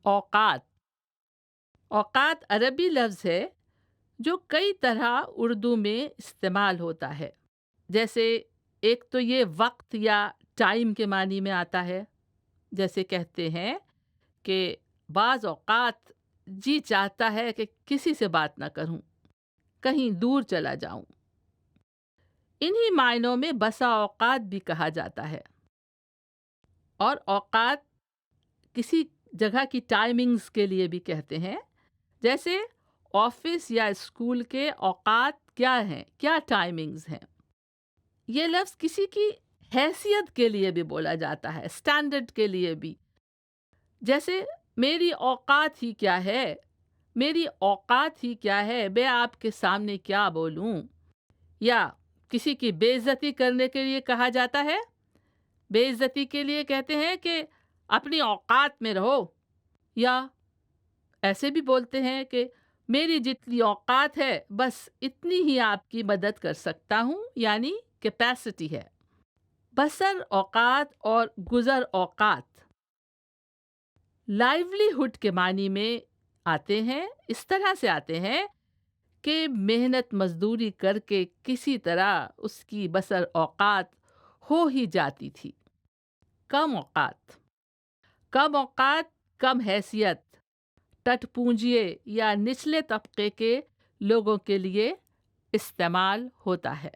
اوقات اوقات عربی لفظ ہے جو کئی طرح اردو میں استعمال ہوتا ہے. جیسے ایک تو یہ وقت یا ٹائم کے معنی میں آتا ہے. جیسے کہتے ہیں کہ بعض اوقات جی چاہتا ہے کہ کسی سے بات نہ کروں، کہیں دور چلا جاؤں. انہی معنوں میں بسا اوقات بھی کہا جاتا ہے. اور اوقات کسی جگہ کی ٹائمنگز کے لیے بھی کہتے ہیں. جیسے آفس یا اسکول کے اوقات کیا ہیں، کیا ٹائمنگز ہیں. یہ لفظ کسی کی حیثیت کے لیے بھی بولا جاتا ہے، اسٹینڈرڈ کے لیے بھی. جیسے میری اوقات ہی کیا ہے، میری اوقات ہی کیا ہے، میں آپ کے سامنے کیا بولوں. یا کسی کی بے عزتی کرنے کے لیے کہا جاتا ہے. بے عزتی کے لیے کہتے ہیں کہ اپنی اوقات میں رہو. یا ایسے بھی بولتے ہیں کہ میری جتنی اوقات ہے بس اتنی ہی آپ کی مدد کر سکتا ہوں، یعنی کیپیسٹی ہے. بسر اوقات اور گزر اوقات لائیولی ہوڈ کے معنی میں آتے ہیں. اس طرح سے آتے ہیں کہ محنت مزدوری کر کے کسی طرح اس کی بسر اوقات ہو ہی جاتی تھی. کم اوقات کم اوقات، کم حیثیت، ٹٹ پونجیے یا نچلے طبقے کے لوگوں کے لیے استعمال ہوتا ہے.